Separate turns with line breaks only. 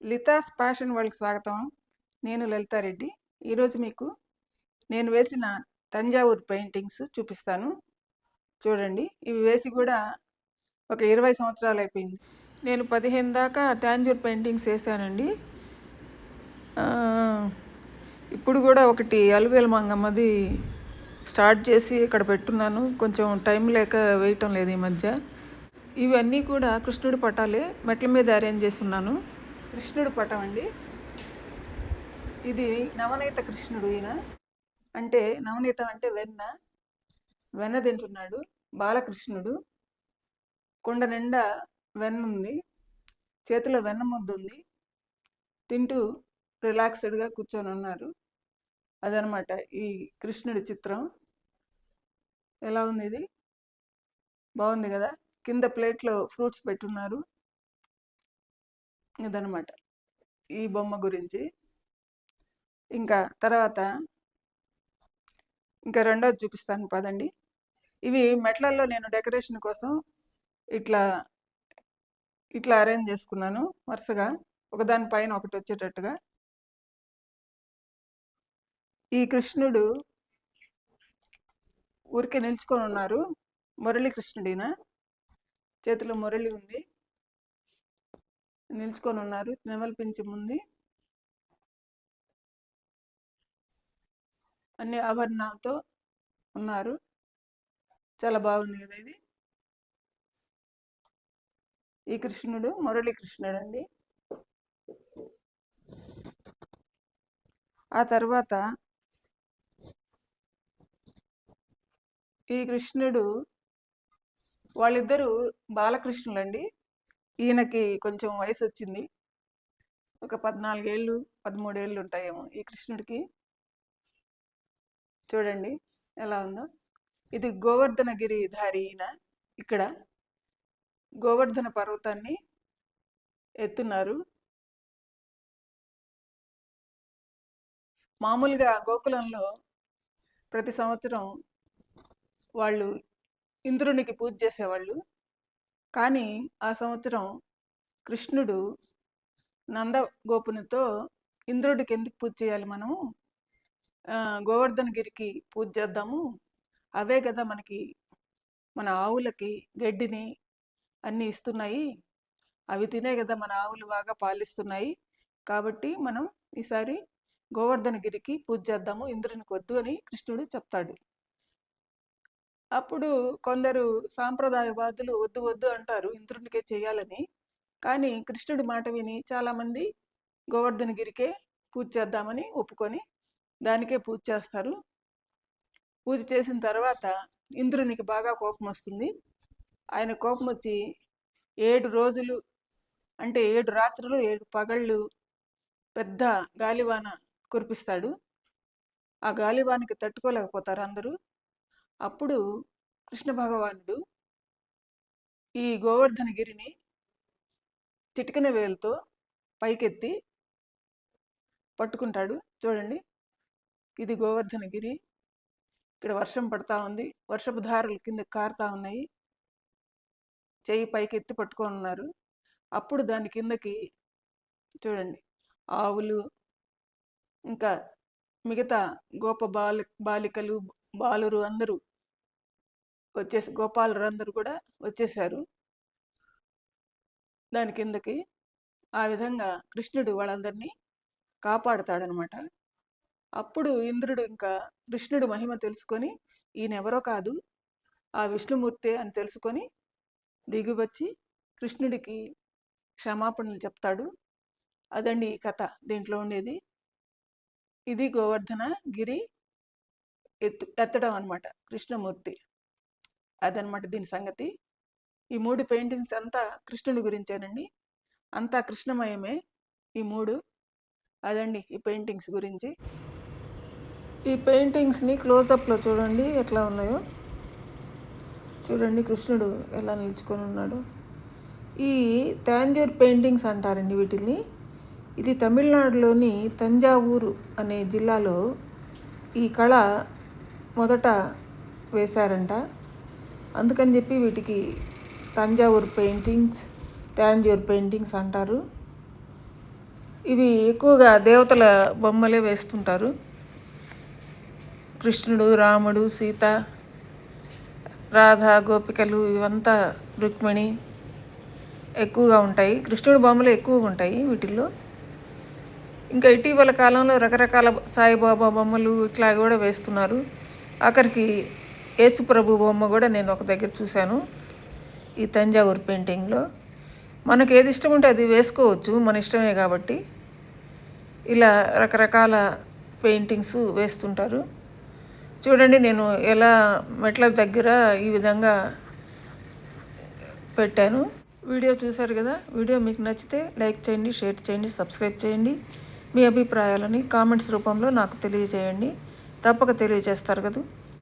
లితాస్ fashion వరల్డ్కి స్వాగతం. నేను లలితారెడ్డి. ఈరోజు మీకు నేను వేసిన తంజావూరు పెయింటింగ్స్ చూపిస్తాను. చూడండి, ఇవి వేసి కూడా ఒక 20 సంవత్సరాలు అయిపోయింది. నేను 15 దాకా తంజావూరు పెయింటింగ్స్ వేసానండి. ఇప్పుడు కూడా ఒకటి అలువేలు మంగమ్మది స్టార్ట్ చేసి ఇక్కడ పెట్టున్నాను. కొంచెం టైం లేక వేయటం లేదు ఈ మధ్య. ఇవన్నీ కూడా కృష్ణుడి పటాలే మెట్ల మీద అరేంజ్ చేసి ఉన్నాను. కృష్ణుడి పటం అండి ఇది. నవనీత కృష్ణుడు ఈయన. అంటే నవనీతం అంటే వెన్న తింటున్నాడు. బాలకృష్ణుడు కొండ నిండా వెన్న ఉంది, చేతిలో వెన్న ముద్ద ఉంది, తింటూ రిలాక్స్డ్గా కూర్చొని ఉన్నారు. అదనమాట ఈ కృష్ణుడి చిత్రం. ఎలా ఉంది ఇది? బాగుంది కదా. కింద ప్లేట్లో ఫ్రూట్స్ పెట్టున్నారు. ఇదనమాట ఈ బొమ్మ గురించి. ఇంకా తర్వాత ఇంకా రెండోది చూపిస్తాను పదండి. ఇవి మెట్లల్లో నేను డెకరేషన్ కోసం ఇట్లా ఇట్లా అరేంజ్ చేసుకున్నాను వరుసగా, ఒకదానిపైన ఒకటి వచ్చేటట్టుగా. ఈ కృష్ణుడు ఊరికే నిల్చుకొని ఉన్నారు. మురళీ కృష్ణుడిన చేతిలో మురళి ఉంది, నిల్చుకొని ఉన్నారు. నెమలి పింఛం ఉంది, అన్ని ఆభరణాలతో ఉన్నారు. చాలా బాగుంది కదా ఇది. ఈ కృష్ణుడు మురళీ కృష్ణుడు అండి. ఆ తర్వాత ఈ కృష్ణుడు వాళ్ళిద్దరూ బాలకృష్ణులు అండి. ఈయనకి కొంచెం వయసు వచ్చింది, ఒక 14 ఏళ్ళు 13 ఏళ్ళు ఉంటాయేమో ఈ కృష్ణుడికి. చూడండి ఎలా ఉందో. ఇది గోవర్ధనగిరి ధారి ఈయన. ఇక్కడ గోవర్ధన పర్వతాన్ని ఎత్తున్నారు. మామూలుగా గోకులంలో ప్రతి సంవత్సరం వాళ్ళు ఇంద్రునికి పూజ చేసేవాళ్ళు. కానీ ఆ సంవత్సరం కృష్ణుడు నందగోపునితో ఇంద్రుడికి ఎందుకు పూజ చేయాలి, మనము గోవర్ధనగిరికి పూజ చేద్దాము, అవే కదా మనకి మన ఆవులకి గడ్డిని అన్నీ ఇస్తున్నాయి, అవి తినే కదా మన ఆవులు బాగా పాలిస్తున్నాయి, కాబట్టి మనం ఈసారి గోవర్ధనగిరికి పూజ చేద్దాము, ఇంద్రునికి వద్దు అని కృష్ణుడు చెప్తాడు. అప్పుడు కొందరు సాంప్రదాయవాదులు వద్దు వద్దు అంటారు, ఇంద్రునికే చేయాలని. కానీ కృష్ణుడి మాట విని చాలామంది గోవర్ధనగిరికే పూజ చేద్దామని ఒప్పుకొని దానికే పూజ చేస్తారు. పూజ చేసిన తర్వాత ఇంద్రునికి బాగా కోపం వస్తుంది. ఆయన కోపం వచ్చి 7 రోజులు అంటే 7 రాత్రులు 7 పగళ్ళు పెద్ద గాలివాన కురిపిస్తాడు. ఆ గాలివానికి తట్టుకోలేకపోతారు అందరూ. అప్పుడు కృష్ణ భగవానుడు ఈ గోవర్ధనగిరిని చిటికిన వేలుతో పైకెత్తి పట్టుకుంటాడు. చూడండి, ఇది గోవర్ధనగిరి. ఇక్కడ వర్షం పడతా ఉంది, వర్షపు ధారలు కింద కారుతా ఉన్నాయి. చెయ్యి పైకెత్తి పట్టుకొని ఉన్నారు. అప్పుడు దాని కిందకి చూడండి ఆవులు, ఇంకా మిగతా గోప బాలికలు బాలురు అందరూ వచ్చేసి, గోపాలురు అందరూ కూడా వచ్చేసారు దాని కిందకి. ఆ విధంగా కృష్ణుడు వాళ్ళందరినీ కాపాడుతాడనమాట. అప్పుడు ఇంద్రుడు ఇంకా కృష్ణుడు మహిమ తెలుసుకొని, ఈయన ఎవరో కాదు ఆ విష్ణుమూర్తే అని తెలుసుకొని దిగివచ్చి కృష్ణుడికి క్షమాపణలు చెప్తాడు. అదండి ఈ కథ దీంట్లో ఉండేది. ఇది గోవర్ధన గిరి ఎత్తడం అనమాట కృష్ణమూర్తి. అదనమాట దీని సంగతి. ఈ 3 పెయింటింగ్స్ అంతా కృష్ణుడి గురించేనండి, అంతా కృష్ణమయమే ఈ 3. అదండి ఈ పెయింటింగ్స్ గురించి. ఈ పెయింటింగ్స్ని క్లోజప్లో చూడండి ఎట్లా ఉన్నాయో. చూడండి కృష్ణుడు ఎలా నిల్చుకొని ఉన్నాడు. ఈ తంజావూరు పెయింటింగ్స్ అంటారండి వీటిని. ఇది తమిళనాడులోని తంజావూరు అనే జిల్లాలో ఈ కళ మొదట వేశారంట. అందుకని చెప్పి వీటికి తంజావూరు పెయింటింగ్స్ అంటారు. ఇవి ఎక్కువగా దేవతల బొమ్మలే వేస్తుంటారు. కృష్ణుడు, రాముడు, సీత, రాధ, గోపికలు ఇవంతా రుక్మిణి ఎక్కువగా ఉంటాయి. కృష్ణుడి బొమ్మలు ఎక్కువగా ఉంటాయి వీటిల్లో. ఇంకా ఇటీవల కాలంలో రకరకాల సాయిబాబా బొమ్మలు ఇట్లా కూడా వేస్తున్నారు. ఆఖరికి యేసుప్రభు బొమ్మ కూడా నేను ఒక దగ్గర చూశాను ఈ తంజావూరు పెయింటింగ్లో. మనకు ఏది ఇష్టం ఉంటే అది వేసుకోవచ్చు, మన ఇష్టమే కాబట్టి. ఇలా రకరకాల పెయింటింగ్స్ వేస్తుంటారు. చూడండి, నేను ఎలా మెట్ల దగ్గర ఈ విధంగా పెట్టాను. వీడియో చూశారు కదా. వీడియో మీకు నచ్చితే లైక్ చేయండి, షేర్ చేయండి, సబ్స్క్రైబ్ చేయండి. మీ అభిప్రాయాలని కామెంట్స్ రూపంలో నాకు తెలియజేయండి. తప్పక తెలియజేస్తారు కదా.